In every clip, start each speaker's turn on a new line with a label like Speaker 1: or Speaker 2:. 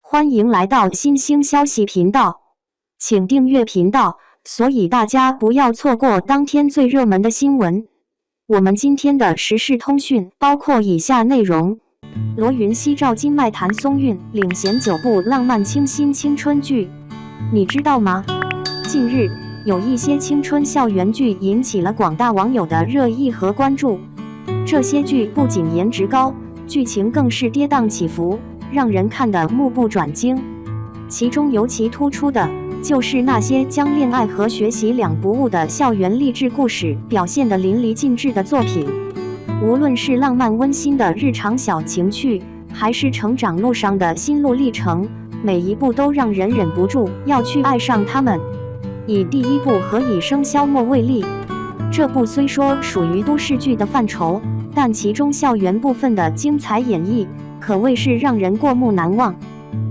Speaker 1: 欢迎来到新兴消息频道，请订阅频道，所以大家不要错过当天最热门的新闻。我们今天的时事通讯包括以下内容：罗云熙赵今麦谭松韵领衔9部浪漫清新青春剧，你知道吗？近日，有一些青春校园剧引起了广大网友的热议和关注。这些剧不仅颜值高，剧情更是跌宕起伏，让人看得目不转睛。其中尤其突出的就是那些将恋爱和学习两不误的校园励志故事表现得淋漓尽致的作品。无论是浪漫温馨的日常小情趣，还是成长路上的心路历程，每一部都让人忍不住要去爱上他们。以第一部《何以笙箫默》为例，这部虽说属于都市剧的范畴，但其中校园部分的精彩演绎可谓是让人过目难忘。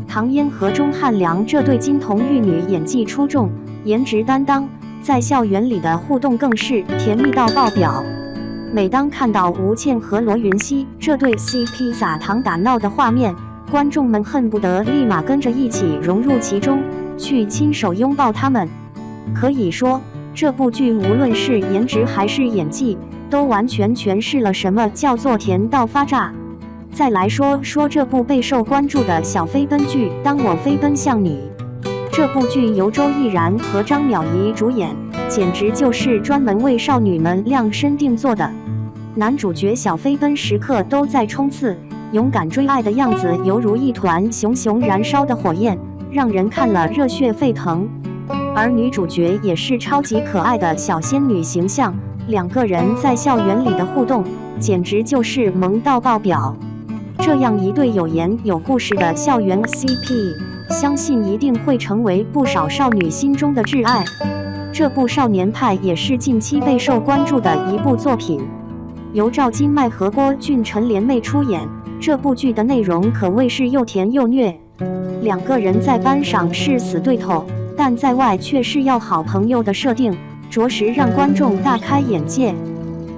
Speaker 1: 唐嫣和钟汉良这对金童玉女演技出众，颜值担当，在校园里的互动更是甜蜜到爆表。每当看到吴倩和罗云熙这对 CP 撒糖打闹的画面，观众们恨不得立马跟着一起融入其中，去亲手拥抱他们。可以说，这部剧无论是颜值还是演技，都完全诠释了什么叫做甜到发炸。再来说这部备受关注的小飞奔剧《当我飞奔向你》，这部剧由周逸然和张淼仪主演，简直就是专门为少女们量身定做的。男主角小飞奔时刻都在冲刺，勇敢追爱的样子犹如一团熊熊燃烧的火焰，让人看了热血沸腾。而女主角也是超级可爱的小仙女形象，两个人在校园里的互动简直就是萌到爆表。这样一对有颜有故事的校园 CP， 相信一定会成为不少少女心中的挚爱。这部《少年派》也是近期备受关注的一部作品，由赵今麦和郭俊辰联袂出演。这部剧的内容可谓是又甜又虐，两个人在班上是死对头，但在外却是要好朋友的设定，着实让观众大开眼界。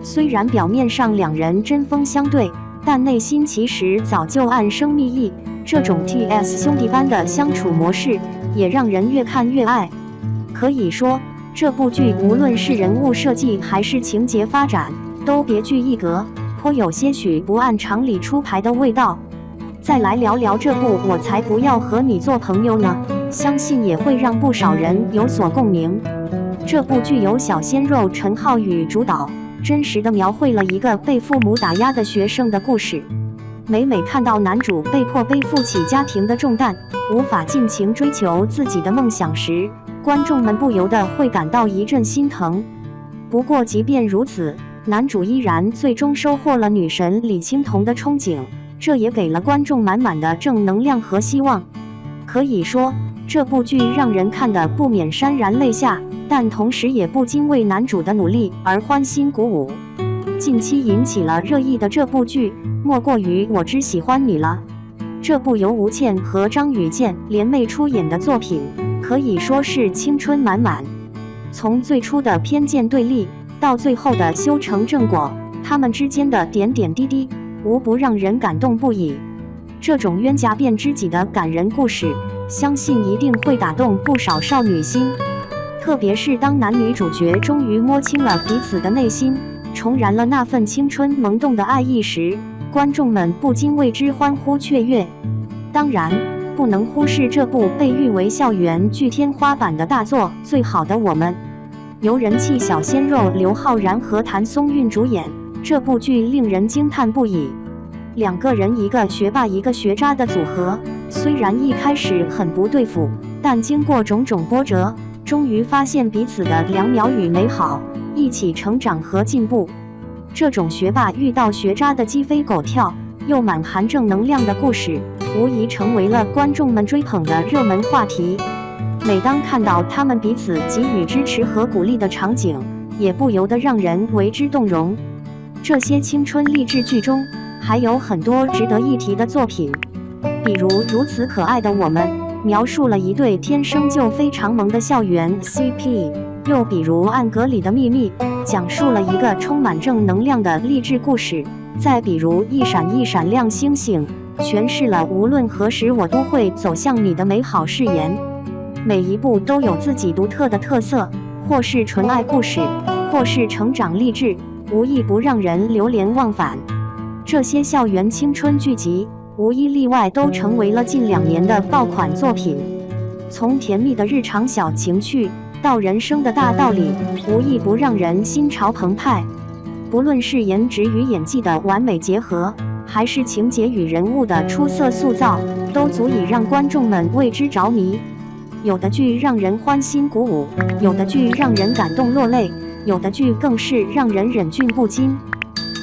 Speaker 1: 虽然表面上两人针锋相对，但内心其实早就暗生蜜意，这种 TS 兄弟般的相处模式也让人越看越爱。可以说，这部剧无论是人物设计还是情节发展，都别具一格，颇有些许不按常理出牌的味道。再来聊聊这部《我才不要和你做朋友呢》，相信也会让不少人有所共鸣。这部剧由小鲜肉陈浩宇主导，真实地描绘了一个被父母打压的学生的故事。每看到男主被迫背负起家庭的重担，无法尽情追求自己的梦想时，观众们不由得会感到一阵心疼。不过即便如此，男主依然最终收获了女神李青桐的憧憬，这也给了观众满满的正能量和希望。可以说，这部剧让人看得不免潸然泪下，但同时也不禁为男主的努力而欢欣鼓舞。近期引起了热议的这部剧，莫过于《我只喜欢你了》。这部由吴倩和张雨健联袂出演的作品，可以说是青春满满。从最初的偏见对立，到最后的修成正果，他们之间的点点滴滴，无不让人感动不已。这种冤家变知己的感人故事，相信一定会打动不少少女心。特别是当男女主角终于摸清了彼此的内心，重燃了那份青春萌动的爱意时，观众们不禁为之欢呼雀跃。当然，不能忽视这部被誉为校园剧天花板的大作《最好的我们》。由人气小鲜肉刘昊然和谭松韵主演，这部剧令人惊叹不已。两个人一个学霸一个学渣的组合，虽然一开始很不对付，但经过种种波折，终于发现彼此的良妙与美好，一起成长和进步。这种学霸遇到学渣的鸡飞狗跳又满含正能量的故事，无疑成为了观众们追捧的热门话题。每当看到他们彼此给予支持和鼓励的场景，也不由得让人为之动容。这些青春励志剧中还有很多值得一提的作品，比如《如此可爱的我们》，描述了一对天生就非常萌的校园 CP； 又比如《暗格里的秘密》，讲述了一个充满正能量的励志故事；再比如《一闪一闪亮星星》，诠释了无论何时我都会走向你的美好誓言。每一部都有自己独特的特色，或是纯爱故事，或是成长励志，无一不让人流连忘返。这些校园青春剧集，无一例外都成为了近2年的爆款作品。从甜蜜的日常小情趣，到人生的大道理，无一不让人心潮澎湃。不论是颜值与演技的完美结合，还是情节与人物的出色塑造，都足以让观众们为之着迷。有的剧让人欢欣鼓舞，有的剧让人感动落泪，有的剧更是让人忍俊不禁。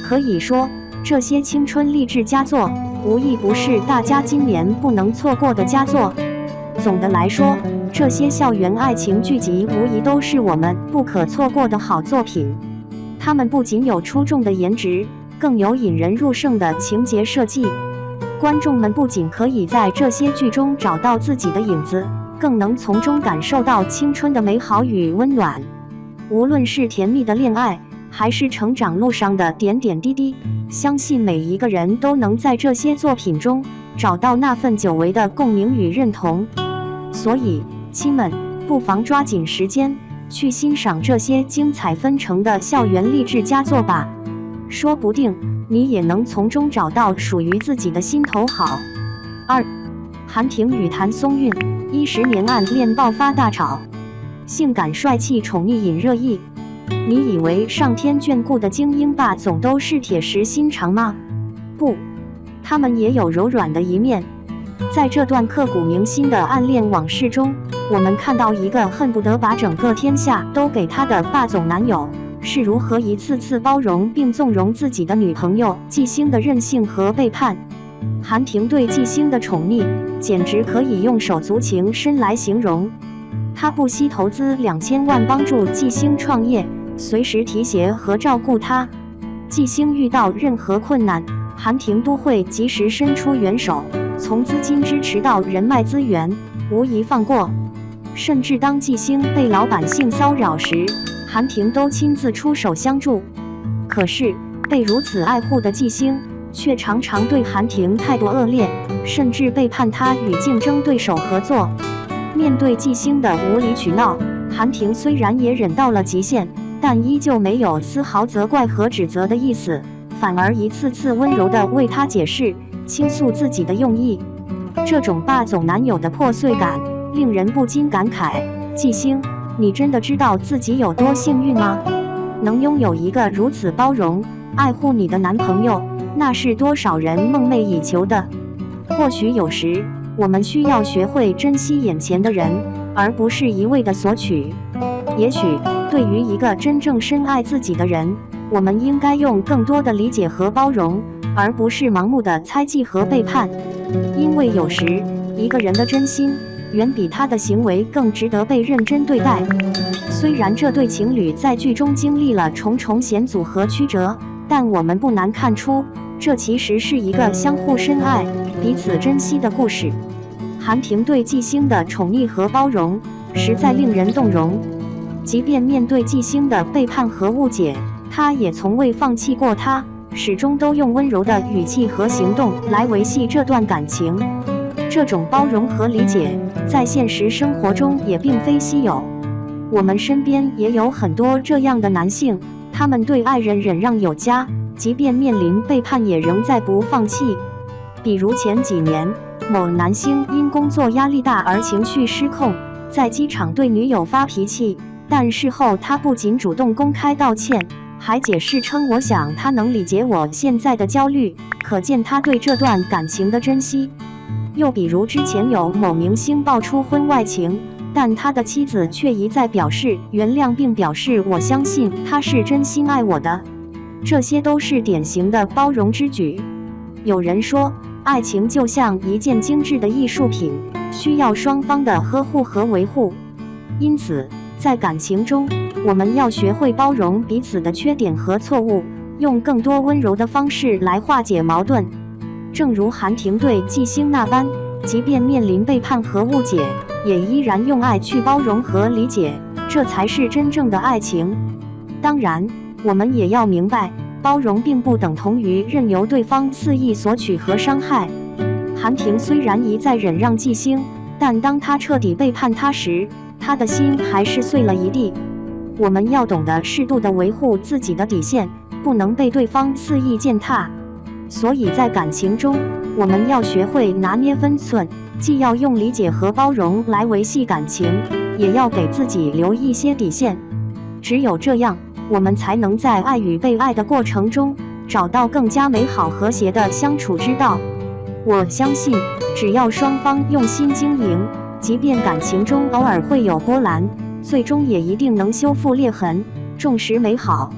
Speaker 1: 可以说，这些青春励志佳作，无一不是大家今年不能错过的佳作。总的来说，这些校园爱情剧集无疑都是我们不可错过的好作品。它们不仅有出众的颜值，更有引人入胜的情节设计。观众们不仅可以在这些剧中找到自己的影子，更能从中感受到青春的美好与温暖。无论是甜蜜的恋爱，还是成长路上的点点滴滴，相信每一个人都能在这些作品中找到那份久违的共鸣与认同。所以，亲们，不妨抓紧时间去欣赏这些精彩纷呈的校园励志佳作吧，说不定你也能从中找到属于自己的心头好。2. 韩婷与谭松韵10年暗恋爆发大吵，性感帅气宠溺引热议。你以为上天眷顾的精英霸总都是铁石心肠吗？不，他们也有柔软的一面。在这段刻骨铭心的暗恋往事中，我们看到一个恨不得把整个天下都给他的霸总男友是如何一次次包容并纵容自己的女朋友季星的任性和背叛。韩婷对季星的宠溺简直可以用手足情深来形容。她不惜投资2000万帮助季星创业，随时提携和照顾他。季星遇到任何困难，韩婷都会及时伸出援手，从资金支持到人脉资源，无一放过。甚至当季星被老板性骚扰时，韩婷都亲自出手相助。可是被如此爱护的季星，却常常对韩婷态度恶劣，甚至背叛她与竞争对手合作。面对季星的无理取闹，韩婷虽然也忍到了极限，但依旧没有丝毫责怪和指责的意思，反而一次次温柔地为他解释，倾诉自己的用意。这种霸总男友的破碎感，令人不禁感慨：季星，你真的知道自己有多幸运吗？能拥有一个如此包容、爱护你的男朋友，那是多少人梦寐以求的。或许有时，我们需要学会珍惜眼前的人，而不是一味的索取。也许，对于一个真正深爱自己的人，我们应该用更多的理解和包容，而不是盲目的猜忌和背叛。因为有时，一个人的真心远比他的行为更值得被认真对待。虽然这对情侣在剧中经历了重重险阻和曲折，但我们不难看出，这其实是一个相互深爱、彼此珍惜的故事。韩婷对季星的宠溺和包容，实在令人动容。即便面对季星的背叛和误解，她也从未放弃过他，始终都用温柔的语气和行动来维系这段感情。这种包容和理解，在现实生活中也并非稀有。我们身边也有很多这样的男性，他们对爱人忍让有加，即便面临背叛也仍在不放弃。比如前几年，某男星因工作压力大而情绪失控，在机场对女友发脾气，但事后他不仅主动公开道歉，还解释称：“我想他能理解我现在的焦虑，可见他对这段感情的珍惜。”又比如之前有某明星爆出婚外情，但他的妻子却一再表示原谅，并表示：“我相信他是真心爱我的。”这些都是典型的包容之举。有人说，爱情就像一件精致的艺术品，需要双方的呵护和维护。因此，在感情中，我们要学会包容彼此的缺点和错误，用更多温柔的方式来化解矛盾。正如韩婷对季星那般，即便面临背叛和误解，也依然用爱去包容和理解，这才是真正的爱情。当然，我们也要明白，包容并不等同于任由对方肆意索取和伤害。韩婷虽然一再忍让季星，但当他彻底背叛他时，他的心还是碎了一地。我们要懂得适度地维护自己的底线，不能被对方肆意践踏。所以在感情中，我们要学会拿捏分寸，既要用理解和包容来维系感情，也要给自己留一些底线。只有这样，我们才能在爱与被爱的过程中，找到更加美好和谐的相处之道。我相信，只要双方用心经营，即便感情中偶尔会有波澜，最终也一定能修复裂痕，重拾美好。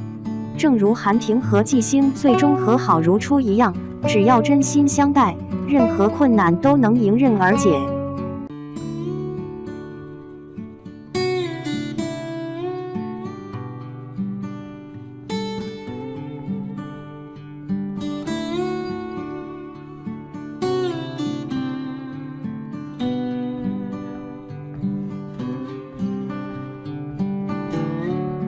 Speaker 1: 正如韩婷和季星最终和好如初一样，只要真心相待，任何困难都能迎刃而解。